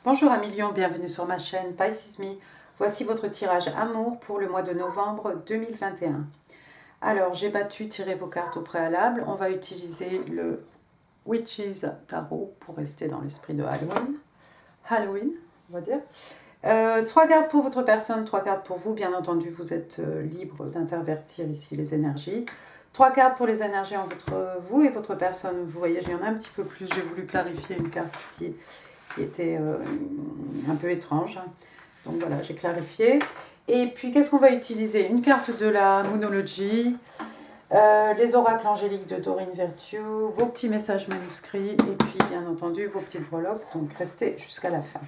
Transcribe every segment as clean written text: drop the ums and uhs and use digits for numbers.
Bonjour à millions, bienvenue sur ma chaîne Pisces Me. Voici votre tirage amour pour le mois de novembre 2021. Alors, j'ai battu, tiré vos cartes au préalable. On va utiliser le Witches Tarot pour rester dans l'esprit de Halloween. Halloween, on va dire. 3 cartes pour votre personne, 3 cartes pour vous. Bien entendu, vous êtes libre d'intervertir ici les énergies. 3 cartes pour les énergies entre vous et votre personne. Vous voyez, il y en a un petit peu plus. J'ai voulu clarifier une carte ici qui était un peu étrange. Donc voilà, j'ai clarifié. Et puis, qu'est-ce qu'on va utiliser? Une carte de la Moonology, les oracles angéliques de Doreen Virtue, vos petits messages manuscrits et puis, bien entendu, vos petites breloques. Donc, restez jusqu'à la fin.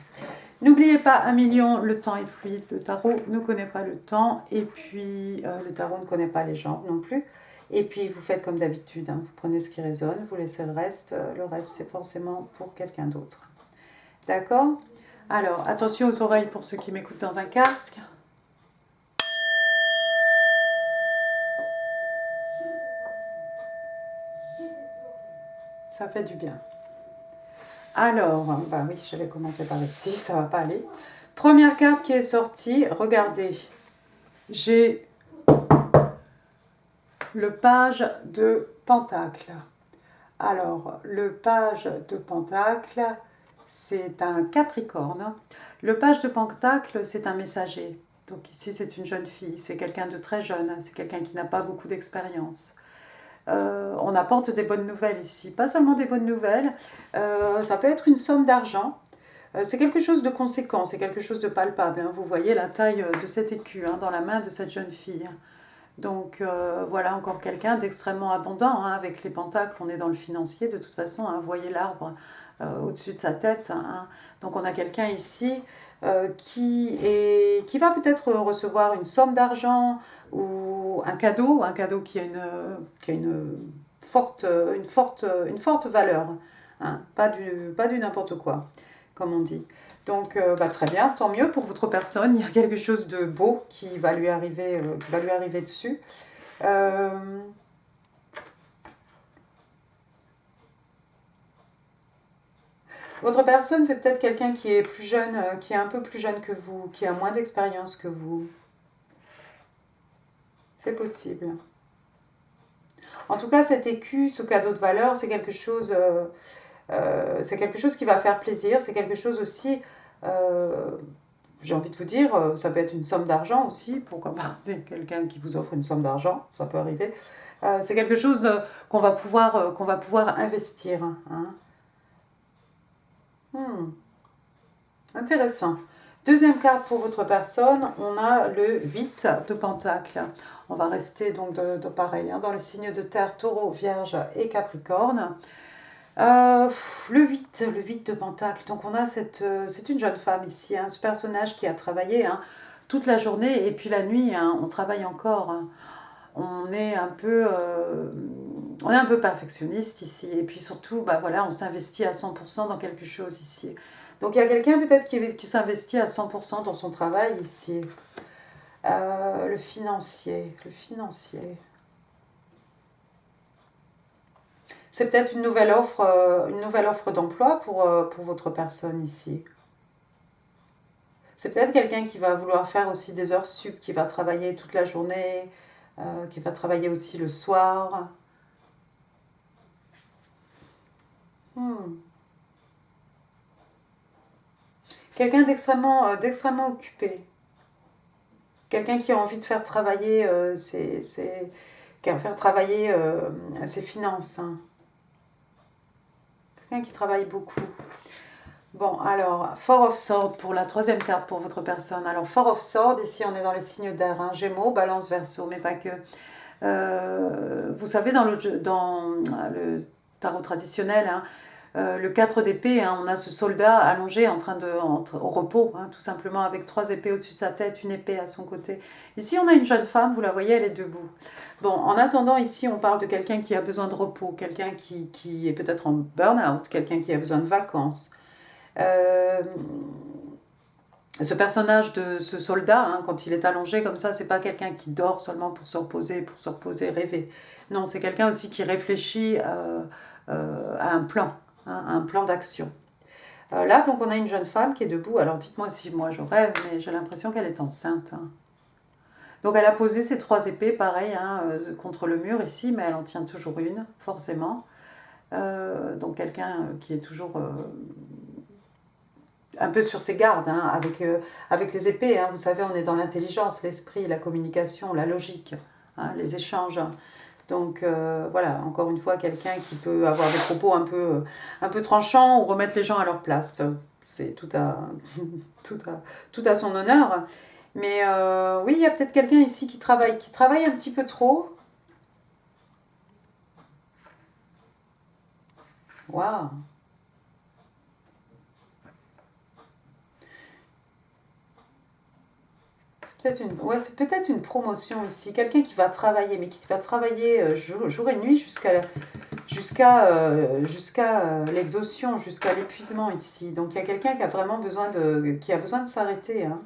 N'oubliez pas, 1 million, le temps est fluide. Le tarot ne connaît pas le temps. Et puis, le tarot ne connaît pas les genres non plus. Et puis, vous faites comme d'habitude. Hein, vous prenez ce qui résonne, vous laissez le reste. Le reste, c'est forcément pour quelqu'un d'autre. D'accord? Alors, attention aux oreilles pour ceux qui m'écoutent dans un casque. Ça fait du bien. Alors, bah oui, je vais commencer par ici, ça va pas aller. Première carte qui est sortie, regardez. J'ai le page de Pentacle. Alors, le page de Pentacle, c'est un Capricorne. Le page de Pentacle, c'est un messager. Donc ici, c'est une jeune fille, c'est quelqu'un de très jeune, c'est quelqu'un qui n'a pas beaucoup d'expérience. On apporte des bonnes nouvelles ici, pas seulement des bonnes nouvelles, ça peut être une somme d'argent. C'est quelque chose de conséquent, c'est quelque chose de palpable. Hein. Vous voyez la taille de cet écu dans la main de cette jeune fille. Donc voilà encore quelqu'un d'extrêmement abondant. Hein. Avec les pentacles, on est dans le financier de toute façon. Hein. Vous voyez l'arbre au-dessus de sa tête. Hein. Donc on a quelqu'un ici qui va peut-être recevoir une somme d'argent ou un cadeau qui a une forte valeur. Hein. Pas du n'importe quoi, comme on dit. Donc, très bien, tant mieux pour votre personne. Il y a quelque chose de beau qui va lui arriver dessus. Votre personne, c'est peut-être quelqu'un qui est plus jeune, qui est un peu plus jeune que vous, qui a moins d'expérience que vous. C'est possible. En tout cas, cet écu, ce cadeau de valeur, c'est quelque chose qui va faire plaisir. C'est quelque chose aussi... j'ai envie de vous dire, ça peut être une somme d'argent aussi, pourquoi pas, quelqu'un qui vous offre une somme d'argent, ça peut arriver. C'est quelque chose qu'on va pouvoir investir. Hein. Intéressant. Deuxième carte pour votre personne, on a le 8 de Pentacle. On va rester donc de pareil, dans les signes de terre, Taureau, Vierge et Capricorne. Le 8 de Pentacle, donc on a c'est une jeune femme ici, ce personnage qui a travaillé toute la journée et puis la nuit, on travaille encore. On est un peu perfectionniste ici et puis surtout, on s'investit à 100% dans quelque chose ici. Donc il y a quelqu'un peut-être qui s'investit à 100% dans son travail ici. Le financier. C'est peut-être une nouvelle offre d'emploi pour votre personne ici. C'est peut-être quelqu'un qui va vouloir faire aussi des heures sup, qui va travailler toute la journée, qui va travailler aussi le soir. Quelqu'un d'extrêmement occupé. Quelqu'un qui a envie de faire travailler ses finances. Hein. Quelqu'un qui travaille beaucoup. Bon, alors, Four of Swords pour la troisième carte pour votre personne. Alors, Four of Swords, ici on est dans les signes d'air, Gémeaux, Balance, Verseau, mais pas que. Vous savez, dans le tarot traditionnel, le 4 d'épée, on a ce soldat allongé au repos, tout simplement, avec 3 épées au-dessus de sa tête, une épée à son côté. Ici, on a une jeune femme, vous la voyez, elle est debout. Bon, en attendant, ici, on parle de quelqu'un qui a besoin de repos, quelqu'un qui est peut-être en burn-out, quelqu'un qui a besoin de vacances. Ce personnage de ce soldat, quand il est allongé comme ça, c'est pas quelqu'un qui dort seulement pour se reposer, rêver. Non, c'est quelqu'un aussi qui réfléchit à un plan d'action. Là, donc, on a une jeune femme qui est debout. Alors, dites-moi si moi je rêve, mais j'ai l'impression qu'elle est enceinte. Hein. Donc, elle a posé ses 3 épées, pareil, hein, contre le mur ici, mais elle en tient toujours une, forcément. Donc, quelqu'un qui est toujours un peu sur ses gardes, hein, avec les épées. Hein, vous savez, on est dans l'intelligence, l'esprit, la communication, la logique, hein, les échanges. Donc voilà, encore une fois, quelqu'un qui peut avoir des propos un peu tranchants ou remettre les gens à leur place. C'est tout à, tout à son honneur. Mais oui, il y a peut-être quelqu'un ici qui travaille un petit peu trop. Waouh! C'est peut-être une promotion ici. Quelqu'un qui va travailler, mais qui va travailler jour et nuit jusqu'à l'exhaustion, jusqu'à l'épuisement ici. Donc il y a quelqu'un qui a vraiment qui a besoin de s'arrêter. Hein.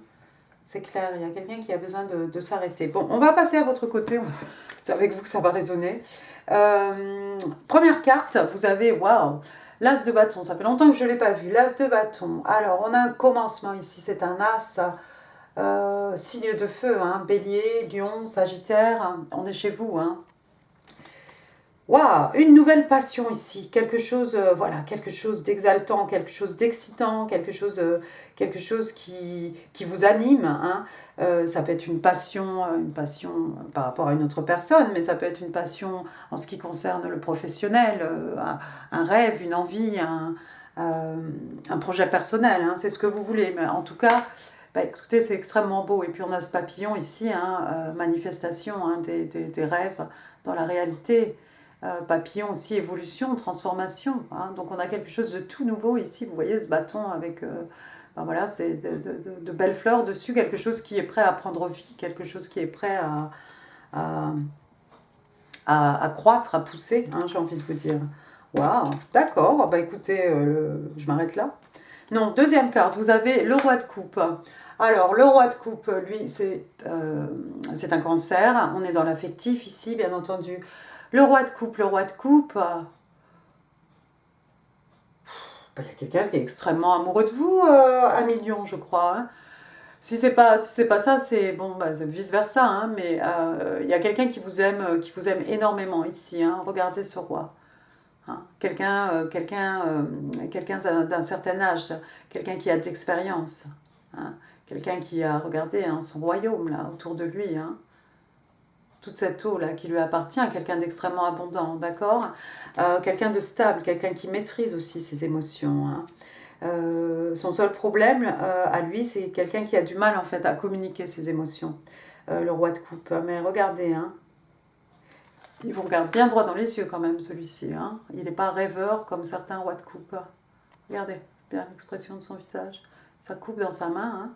C'est clair, il y a quelqu'un qui a besoin de s'arrêter. Bon, on va passer à votre côté. C'est avec vous que ça va résonner. Première carte, vous avez, waouh, l'as de bâton. Ça fait longtemps que je ne l'ai pas vu. L'as de bâton. Alors, on a un commencement ici. C'est un as. Signe de feu, hein, bélier, lion, sagittaire, on est chez vous. Hein. Waouh, une nouvelle passion ici, quelque chose, voilà, quelque chose d'exaltant, quelque chose d'excitant, quelque chose qui vous anime. Hein. Ça peut être une passion par rapport à une autre personne, mais ça peut être une passion en ce qui concerne le professionnel, un rêve, une envie, un projet personnel. Hein, c'est ce que vous voulez, mais en tout cas. Bah, écoutez, c'est extrêmement beau. Et puis on a ce papillon ici, hein, manifestation hein, des rêves dans la réalité. Papillon aussi, évolution, transformation. Hein. Donc on a quelque chose de tout nouveau ici. Vous voyez ce bâton avec, ben voilà, c'est de belles fleurs dessus, quelque chose qui est prêt à prendre vie, quelque chose qui est prêt à, à croître, à pousser, hein, j'ai envie de vous dire. Waouh, d'accord. Bah écoutez, je m'arrête là. Non, deuxième carte, vous avez le roi de coupe. Alors, le roi de coupe, lui, c'est un cancer. On est dans l'affectif ici, bien entendu. Le roi de coupe, il y a quelqu'un qui est extrêmement amoureux de vous, 1 million, je crois. Hein. Si c'est pas ça, c'est bon, bah, vice versa. Hein, mais il y a quelqu'un qui vous aime énormément ici. Hein. Regardez ce roi. Hein. Quelqu'un d'un certain âge, quelqu'un qui a de l'expérience. Hein. Quelqu'un qui a regardé hein, son royaume là autour de lui. Hein. Toute cette eau là qui lui appartient, quelqu'un d'extrêmement abondant, d'accord. Quelqu'un de stable, quelqu'un qui maîtrise aussi ses émotions. Hein. Son seul problème à lui, c'est quelqu'un qui a du mal en fait à communiquer ses émotions. Le roi de coupe. Mais regardez, hein, il vous regarde bien droit dans les yeux quand même celui-ci. Hein. Il n'est pas rêveur comme certains rois de coupe. Regardez bien l'expression de son visage. Sa coupe dans sa main. Hein.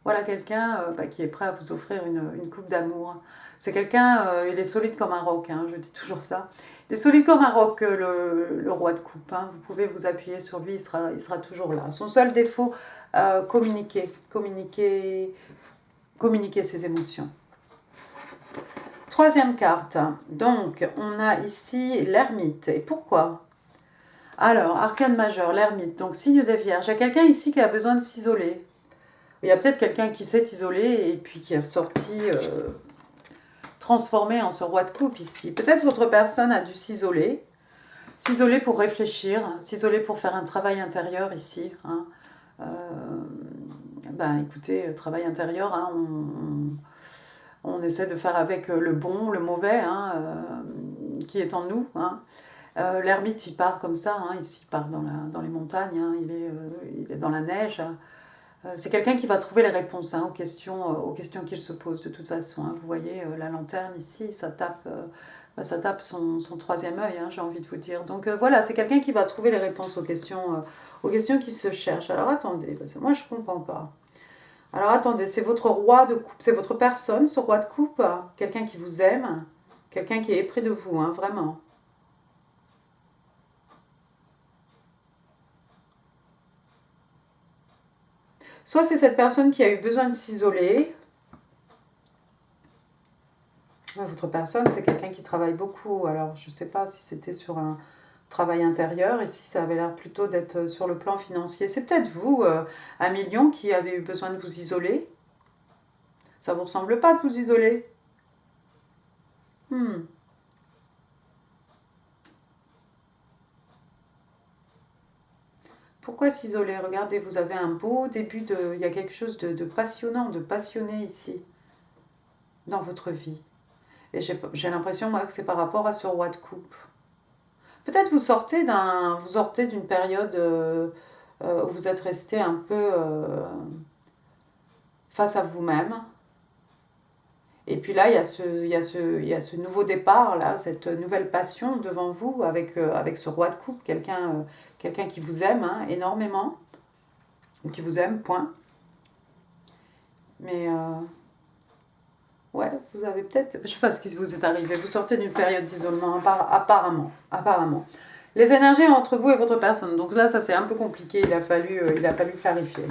Voilà quelqu'un qui est prêt à vous offrir une coupe d'amour. C'est quelqu'un, il est solide comme un roc, hein, je dis toujours ça. Il est solide comme un roc, le roi de coupe. Hein. Vous pouvez vous appuyer sur lui, il sera toujours là. Son seul défaut, communiquer ses émotions. Troisième carte. Donc, on a ici l'ermite. Et pourquoi ? Alors, arcane majeur, l'ermite, donc signe des vierges. Il y a quelqu'un ici qui a besoin de s'isoler. Il y a peut-être quelqu'un qui s'est isolé et puis qui est ressorti transformé en ce roi de coupe ici. Peut-être votre personne a dû s'isoler pour réfléchir, s'isoler pour faire un travail intérieur ici. Hein. Ben écoutez, travail intérieur, hein, on essaie de faire avec le bon, le mauvais, hein, qui est en nous. Hein. L'ermite, il part comme ça, hein, ici, il part dans les montagnes, hein, il est dans la neige. C'est quelqu'un qui va trouver les réponses hein, aux questions qu'il se pose de toute façon. Hein. Vous voyez la lanterne ici, ça tape son troisième œil, hein, j'ai envie de vous dire. Donc voilà, c'est quelqu'un qui va trouver les réponses aux questions qui se cherchent. Alors attendez, parce que moi je ne comprends pas. Alors attendez, c'est votre roi de coupe, c'est votre personne, ce roi de coupe, quelqu'un qui vous aime, quelqu'un qui est près de vous, hein, vraiment. Soit c'est cette personne qui a eu besoin de s'isoler. Votre personne, c'est quelqu'un qui travaille beaucoup. Alors, je ne sais pas si c'était sur un travail intérieur. Ici, ça avait l'air plutôt d'être sur le plan financier. C'est peut-être vous, un million, qui avez eu besoin de vous isoler. Ça vous ressemble pas de vous isoler? Pourquoi s'isoler? Regardez, vous avez un beau début de... Il y a quelque chose de passionnant, de passionné ici, dans votre vie. Et j'ai l'impression, moi, que c'est par rapport à ce roi de coupe. Peut-être vous sortez d'une période où vous êtes resté un peu face à vous-même. Et puis là, il y a ce nouveau départ, là, cette nouvelle passion devant vous avec ce roi de coupe, quelqu'un qui vous aime hein, énormément, ou qui vous aime, point. Mais ouais, vous avez peut-être, je sais pas ce qui vous est arrivé, vous sortez d'une période d'isolement, apparemment. Les énergies entre vous et votre personne, donc là, ça c'est un peu compliqué, il a fallu clarifier.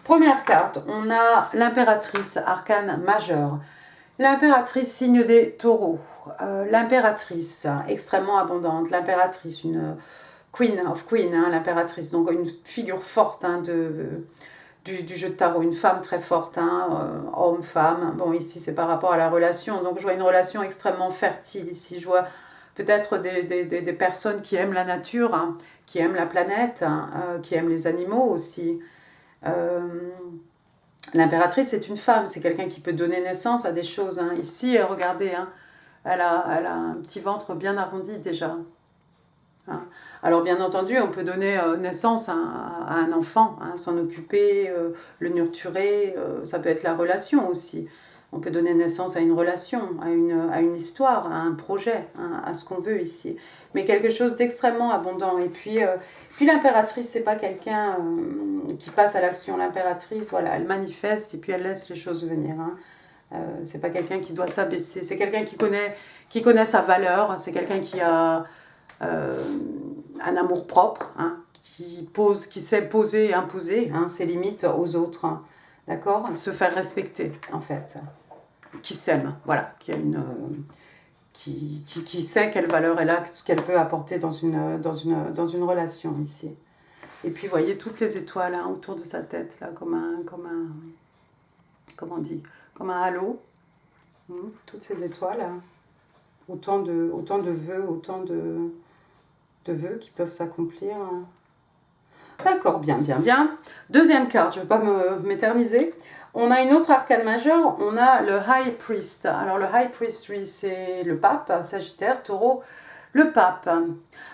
Première carte, on a l'impératrice, arcane majeur. L'impératrice, signe des taureaux. L'impératrice, extrêmement abondante. L'impératrice, une queen of queen, hein, l'impératrice. Donc une figure forte hein, du jeu de tarot. Une femme très forte, hein, homme-femme. Bon, ici, c'est par rapport à la relation. Donc je vois une relation extrêmement fertile ici. Je vois peut-être des personnes qui aiment la nature, hein, qui aiment la planète, hein, qui aiment les animaux aussi. L'impératrice, c'est une femme, c'est quelqu'un qui peut donner naissance à des choses. Hein. Ici, regardez, hein, elle a un petit ventre bien arrondi déjà. Hein. Alors bien entendu, on peut donner naissance à un enfant, hein, s'en occuper, le nurturer, ça peut être la relation aussi. On peut donner naissance à une relation, à une histoire, à un projet, hein, à ce qu'on veut ici. Mais quelque chose d'extrêmement abondant. Et puis l'impératrice, c'est pas quelqu'un qui passe à l'action. L'impératrice, voilà, elle manifeste et puis elle laisse les choses venir. Hein. C'est pas quelqu'un qui doit s'abaisser. C'est quelqu'un qui connaît sa valeur. C'est quelqu'un qui a un amour propre, hein, qui sait poser et imposer hein, ses limites aux autres. Hein, d'accord? Se faire respecter, en fait. Qui s'aime, voilà, qui sait quelle valeur elle a, ce qu'elle peut apporter dans une relation ici. Et puis, vous voyez toutes les étoiles hein, autour de sa tête, là, comme un comment on dit, comme un halo. Toutes ces étoiles, hein. autant de vœux, autant de vœux qui peuvent s'accomplir. Hein. D'accord, bien. Deuxième carte, je ne vais pas m'éterniser. On a une autre arcane majeure, on a le High Priest. Alors le High Priest, lui, c'est le pape, Sagittaire, Taureau, le pape.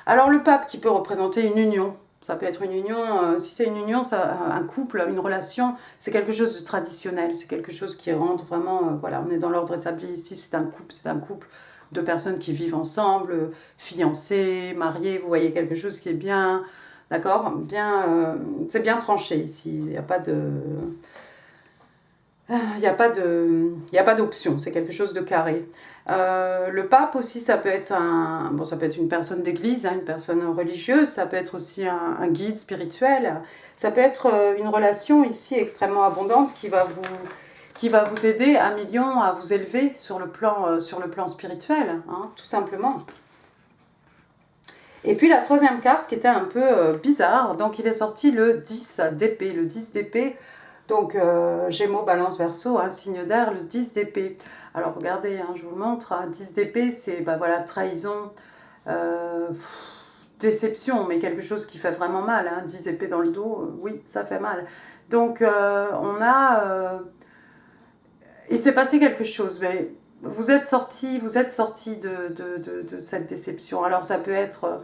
Alors le pape qui peut représenter une union. Ça peut être une union, si c'est une union, un couple, une relation, c'est quelque chose de traditionnel, c'est quelque chose qui rentre vraiment, voilà, on est dans l'ordre établi ici, c'est un couple de personnes qui vivent ensemble, fiancées, mariées, vous voyez quelque chose qui est bien, d'accord, bien, c'est bien tranché ici, il n'y a pas de... Il n'y a pas d'option, c'est quelque chose de carré. Le pape aussi, ça peut être une personne d'église, hein, une personne religieuse, ça peut être aussi un guide spirituel, ça peut être une relation ici extrêmement abondante qui va vous aider à million à vous élever sur le plan spirituel, hein, tout simplement. Et puis la troisième carte qui était un peu bizarre, donc il est sorti le 10 d'épée, le 10 d'épée. Donc, Gémeaux, Balance, Verseau, hein, signe d'air, le 10 d'épée. Alors, regardez, hein, je vous montre, hein, 10 d'épée, c'est voilà, trahison, déception, mais quelque chose qui fait vraiment mal. Hein, 10 épées dans le dos, oui, ça fait mal. Donc, il s'est passé quelque chose, mais vous êtes sorti de cette déception. Alors, ça peut être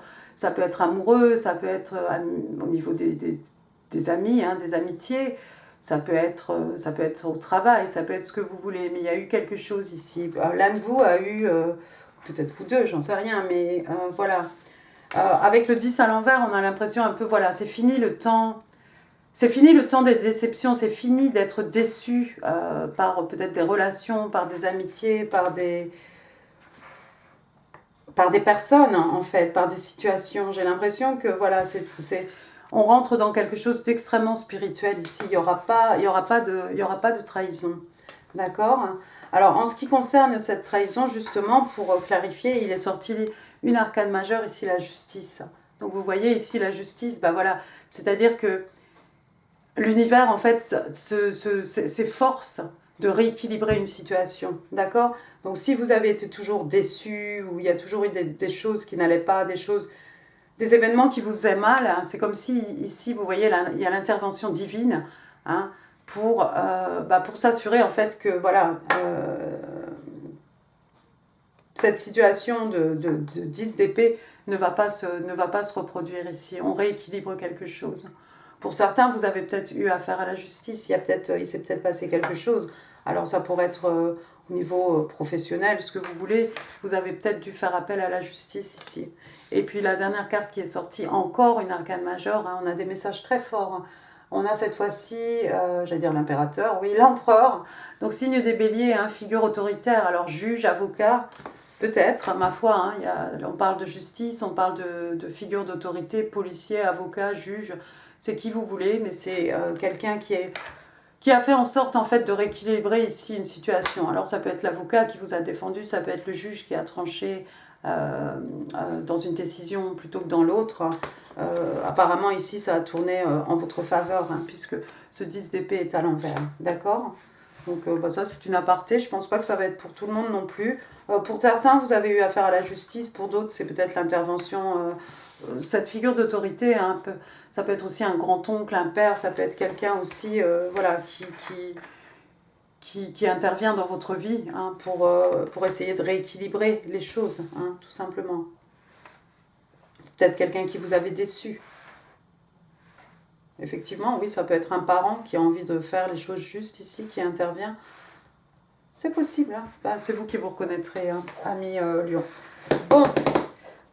amoureux, ça peut être au niveau des amis, hein, des amitiés. Ça peut être au travail, ça peut être ce que vous voulez, mais il y a eu quelque chose ici. L'un de vous a eu, peut-être vous deux, j'en sais rien, mais voilà. Avec le 10 à l'envers, on a l'impression un peu, voilà, c'est fini le temps des déceptions, c'est fini d'être déçu par peut-être des relations, par des amitiés, par des personnes, en fait, par des situations. J'ai l'impression que, voilà, on rentre dans quelque chose d'extrêmement spirituel ici. Il y aura pas de trahison. D'accord? Alors, en ce qui concerne cette trahison, justement, pour clarifier, il est sorti une arcane majeure, ici la justice. Donc vous voyez ici la justice, bah voilà, c'est-à-dire que l'univers en fait s'efforce de rééquilibrer une situation, d'accord? Donc si vous avez été toujours déçu, ou il y a toujours eu des choses qui n'allaient pas, des événements qui vous faisaient mal, hein, c'est comme si ici vous voyez il y a l'intervention divine, hein, pour s'assurer en fait que voilà, cette situation de 10 d'épée ne va pas se reproduire ici. On rééquilibre quelque chose. Pour certains, vous avez peut-être eu affaire à la justice, il s'est peut-être passé quelque chose. Alors ça pourrait être au niveau professionnel, ce que vous voulez. Vous avez peut-être dû faire appel à la justice ici. Et puis la dernière carte qui est sortie, encore une arcane majeure, hein, on a des messages très forts. Hein. On a cette fois-ci, j'allais dire l'impérateur, oui, l'empereur. Donc signe des béliers, hein, figure autoritaire, alors juge, avocat, peut-être, ma foi, hein, on parle de justice, on parle de figure d'autorité, policier, avocat, juge, c'est qui vous voulez, mais c'est quelqu'un qui a fait en sorte en fait de rééquilibrer ici une situation. Alors ça peut être l'avocat qui vous a défendu, ça peut être le juge qui a tranché dans une décision plutôt que dans l'autre. Apparemment ici ça a tourné en votre faveur, hein, puisque ce 10 d'épée est à l'envers, d'accord? Donc ça c'est une aparté, je pense pas que ça va être pour tout le monde non plus. Pour certains vous avez eu affaire à la justice, pour d'autres c'est peut-être l'intervention, cette figure d'autorité, hein, ça peut être aussi un grand-oncle, un père, ça peut être quelqu'un aussi voilà, qui intervient dans votre vie, hein, pour essayer de rééquilibrer les choses, hein, tout simplement. Peut-être quelqu'un qui vous avait déçu. Effectivement, oui, ça peut être un parent qui a envie de faire les choses justes ici, qui intervient. C'est possible, hein. Ben, c'est vous qui vous reconnaîtrez, hein, ami Lion. Bon,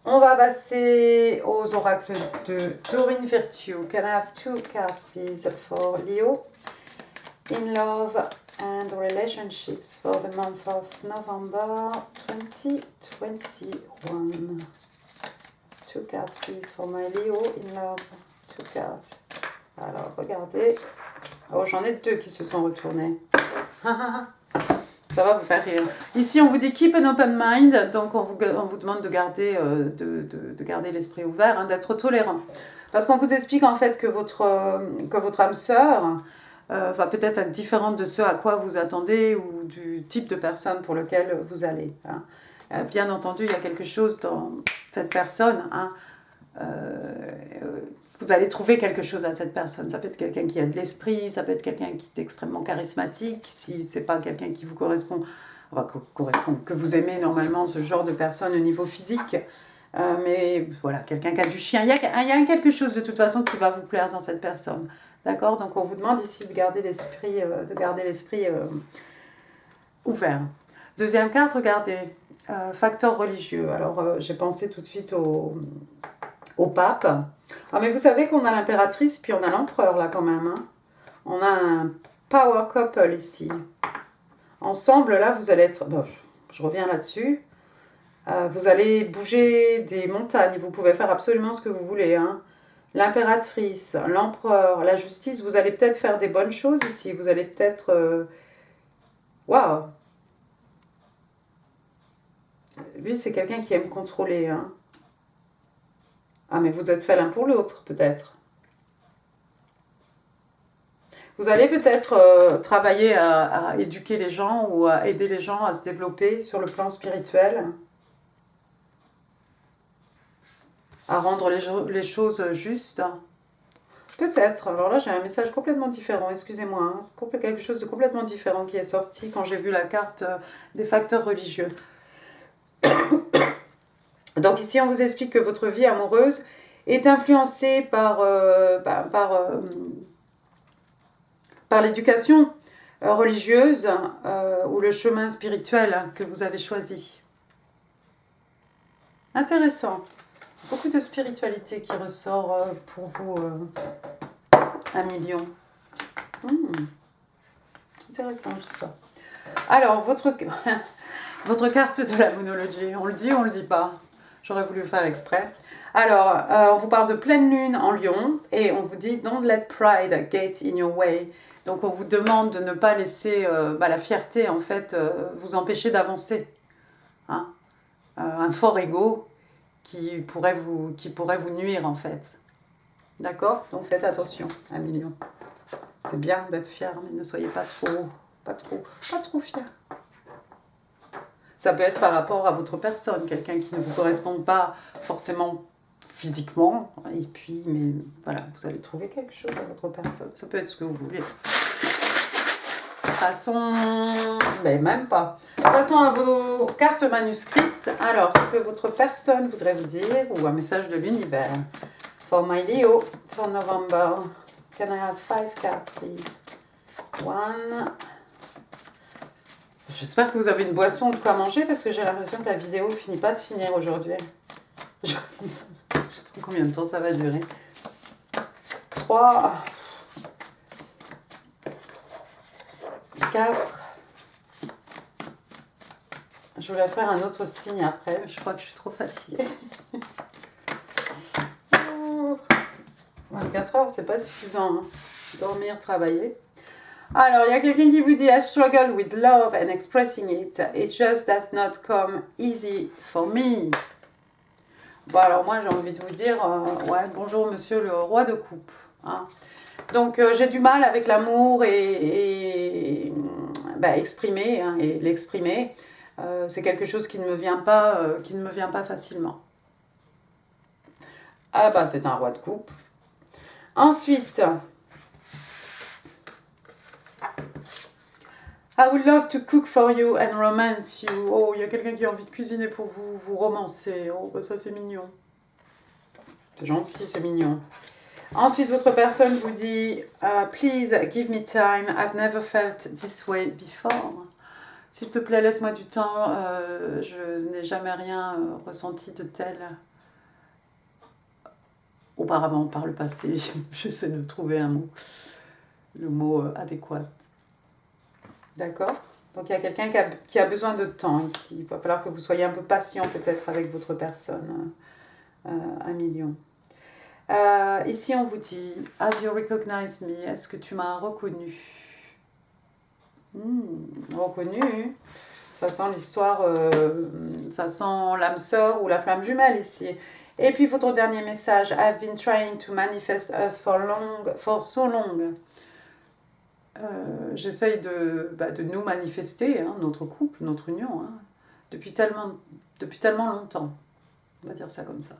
on va passer aux oracles de Doreen Virtue. Can I have 2 cards, please, for Leo? In love and relationships for the month of November 2021. 2 cards, please, for my Leo. In love, 2 cards. Alors, regardez. Oh, j'en ai 2 qui se sont retournés. Ça va vous faire rire. Ici, on vous dit keep an open mind. Donc, on vous demande de garder, de garder l'esprit ouvert, hein, d'être tolérant. Parce qu'on vous explique en fait que votre âme sœur va peut-être être différente de ce à quoi vous attendez ou du type de personne pour lequel vous allez. Hein. Bien entendu, il y a quelque chose dans cette personne. Hein, vous allez trouver quelque chose à cette personne. Ça peut être quelqu'un qui a de l'esprit, ça peut être quelqu'un qui est extrêmement charismatique, si ce n'est pas quelqu'un qui vous correspond, que vous aimez normalement ce genre de personne au niveau physique. Mais voilà, quelqu'un qui a du chien. Il y a quelque chose de toute façon qui va vous plaire dans cette personne. D'accord? Donc on vous demande ici de garder l'esprit ouvert. Deuxième carte, regardez, facteur religieux. Alors j'ai pensé tout de suite au pape. Ah, mais vous savez qu'on a l'impératrice puis on a l'empereur là quand même. Hein. On a un power couple ici. Ensemble là vous allez être... Bon, je reviens là-dessus. Vous allez bouger des montagnes. Vous pouvez faire absolument ce que vous voulez. Hein. L'impératrice, l'empereur, la justice. Vous allez peut-être faire des bonnes choses ici. Vous allez peut-être... Waouh! Lui c'est quelqu'un qui aime contrôler. Hein. Ah, mais vous êtes fait l'un pour l'autre, peut-être. Vous allez peut-être travailler à éduquer les gens ou à aider les gens à se développer sur le plan spirituel, à rendre les choses justes. Peut-être. Alors là, j'ai un message complètement différent, excusez-moi. Hein. Quelque chose de complètement différent qui est sorti quand j'ai vu la carte des facteurs religieux. Donc ici, on vous explique que votre vie amoureuse est influencée par l'éducation religieuse ou le chemin spirituel que vous avez choisi. Intéressant. Beaucoup de spiritualité qui ressort pour vous, un million. Intéressant tout ça. Alors, votre carte de la monologie, on le dit ou on le dit pas? J'aurais voulu faire exprès. Alors, on vous parle de pleine lune en Lion et on vous dit « Don't let pride get in your way ». Donc, on vous demande de ne pas laisser la fierté, en fait, vous empêcher d'avancer. Hein, un fort ego qui pourrait vous nuire en fait. D'accord? Donc faites attention, 1 million. C'est bien d'être fier, mais ne soyez pas trop fier. Ça peut être par rapport à votre personne, quelqu'un qui ne vous correspond pas forcément physiquement, et puis, mais voilà, vous allez trouver quelque chose à votre personne. Ça peut être ce que vous voulez. De toute façon, mais même pas. De toute façon, à vos cartes manuscrites, alors, ce que votre personne voudrait vous dire, ou un message de l'univers. For my Leo, for November, can I have 5 cards, please? 1. J'espère que vous avez une boisson de quoi manger, parce que j'ai l'impression que la vidéo ne finit pas de finir aujourd'hui. Je sais pas combien de temps ça va durer. 3. 4. Je voulais faire un autre signe après, mais je crois que je suis trop fatiguée. 24 heures, c'est pas suffisant. Hein. Dormir, travailler. Alors, il y a quelqu'un qui vous dit « I struggle with love and expressing it. It just does not come easy for me. » Bon, alors moi, j'ai envie de vous dire ouais, bonjour monsieur le roi de coupe. Hein. Donc, j'ai du mal avec l'amour et exprimer, hein, et l'exprimer. C'est quelque chose qui ne me vient pas facilement. Ah bah, c'est un roi de coupe. Ensuite, I would love to cook for you and romance you. Oh, il y a quelqu'un qui a envie de cuisiner pour vous, vous romancer. Oh, bah ça c'est mignon. C'est gentil, c'est mignon. Ensuite, votre personne vous dit Please give me time. I've never felt this way before. S'il te plaît, laisse-moi du temps. Je n'ai jamais rien ressenti de tel auparavant, par le passé. J'essaie de trouver le mot adéquat. D'accord? Donc, il y a quelqu'un qui a besoin de temps ici. Il va falloir que vous soyez un peu patient peut-être avec votre personne. 1 million. Ici, on vous dit Have you recognized me? Est-ce que tu m'as reconnu? Reconnu. Ça sent l'histoire, ça sent l'âme sœur ou la flamme jumelle ici. Et puis votre dernier message, I've been trying to manifest us for so long. J'essaye de nous manifester, hein, notre couple, notre union, hein, depuis tellement longtemps. On va dire ça comme ça.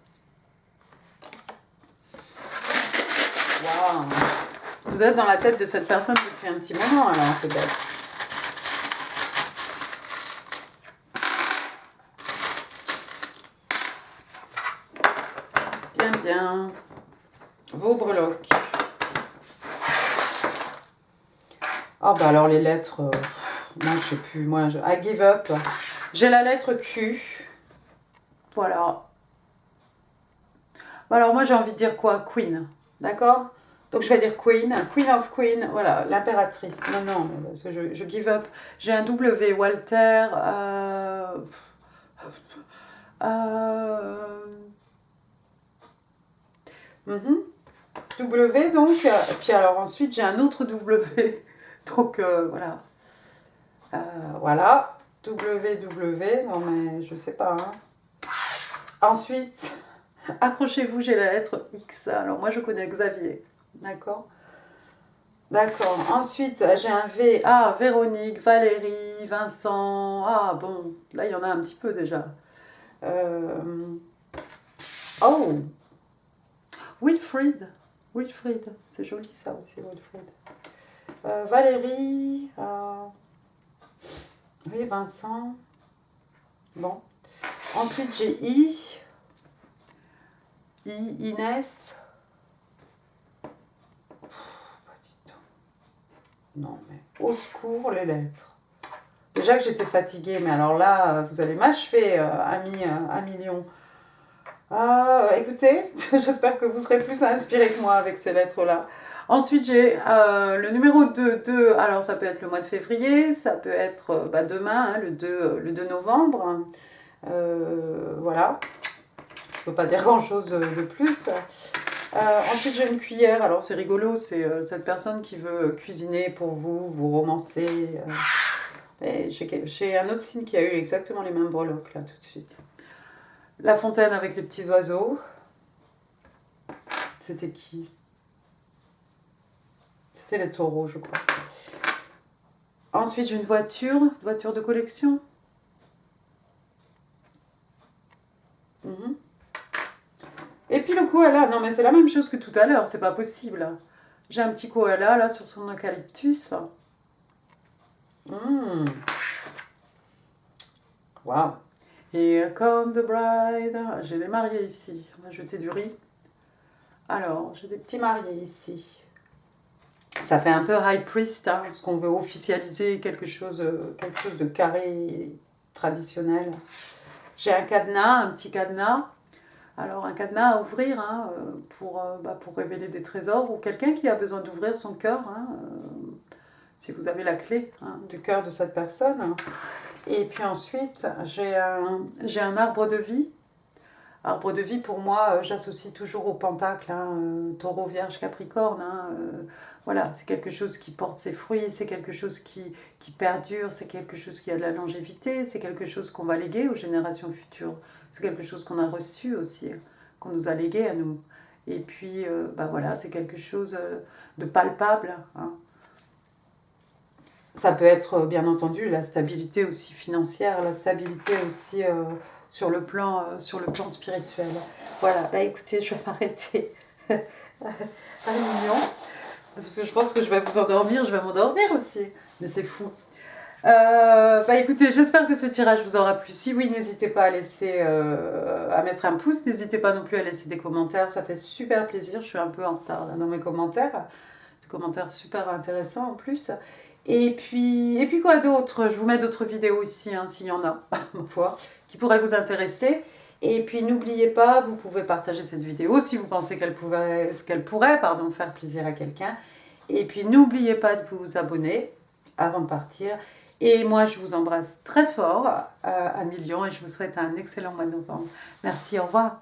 Wow. Vous êtes dans la tête de cette personne depuis un petit moment, alors peut-être. Bien. Vos breloques. Ah bah alors les lettres, moi je sais plus, I give up. J'ai la lettre Q. Voilà. Alors moi j'ai envie de dire quoi? Queen, d'accord? Donc je vais dire Queen, Queen of Queen, voilà, l'impératrice. Non, parce que je give up. J'ai un W, Walter. W donc, et puis alors ensuite j'ai un autre W, donc voilà. Voilà, W, non mais je sais pas. Hein. Ensuite, accrochez-vous, j'ai la lettre X. Alors moi je connais Xavier, d'accord? D'accord, ensuite j'ai un V, Véronique, Valérie, Vincent, bon, là il y en a un petit peu déjà. Oh, Wilfried, c'est joli ça aussi, Wilfried. Valérie, oui, Vincent, bon. Ensuite j'ai Inès. Non mais au secours les lettres. Déjà que j'étais fatiguée, mais alors là, vous allez m'achever, un million. Écoutez, j'espère que vous serez plus inspirés que moi avec ces lettres-là. Ensuite, j'ai le numéro 2. Alors, ça peut être le mois de février, ça peut être demain, hein, le 2 novembre. Voilà. Je ne peux pas dire grand-chose de plus. Ensuite, j'ai une cuillère. Alors, c'est rigolo, c'est cette personne qui veut cuisiner pour vous, vous romancer. J'ai un autre signe qui a eu exactement les mêmes breloques, là, tout de suite. La fontaine avec les petits oiseaux. C'était qui? C'était les taureaux, je crois. Ensuite, j'ai une voiture de collection. Mhm. Et puis le koala, non mais c'est la même chose que tout à l'heure, c'est pas possible. J'ai un petit koala là sur son eucalyptus. Mmh. Waouh. Here comes the bride. J'ai les mariés ici. On va jeter du riz. Alors, j'ai des petits mariés ici. Ça fait un peu high priest, hein, parce qu'on veut officialiser quelque chose de carré traditionnel. J'ai un cadenas, un petit cadenas. Alors, un cadenas à ouvrir hein, pour révéler des trésors ou quelqu'un qui a besoin d'ouvrir son cœur, hein, si vous avez la clé hein, du cœur de cette personne. Et puis ensuite, j'ai un arbre de vie. Arbre de vie, pour moi, j'associe toujours au pentacle, hein, taureau, vierge, capricorne. Hein, voilà, c'est quelque chose qui porte ses fruits, c'est quelque chose qui perdure, c'est quelque chose qui a de la longévité, c'est quelque chose qu'on va léguer aux générations futures. C'est quelque chose qu'on a reçu aussi, qu'on nous a légué à nous. Et puis, voilà, c'est quelque chose de palpable. Hein. Ça peut être, bien entendu, la stabilité aussi financière, la stabilité aussi sur le plan spirituel. Voilà, bah écoutez, je vais m'arrêter à 1 million. Parce que je pense que je vais vous endormir, je vais m'endormir aussi. Mais c'est fou. Bah écoutez, j'espère que ce tirage vous aura plu. Si oui, n'hésitez pas à mettre un pouce. N'hésitez pas non plus à laisser des commentaires. Ça fait super plaisir. Je suis un peu en retard là, dans mes commentaires. Des commentaires super intéressants en plus. Et puis quoi d'autre? Je vous mets d'autres vidéos ici, hein, s'il y en a, ma foi, qui pourraient vous intéresser. Et puis n'oubliez pas, vous pouvez partager cette vidéo si vous pensez qu'elle pourrait faire plaisir à quelqu'un. Et puis n'oubliez pas de vous abonner avant de partir. Et moi, je vous embrasse très fort à 1 million et je vous souhaite un excellent mois de novembre. Merci, au revoir.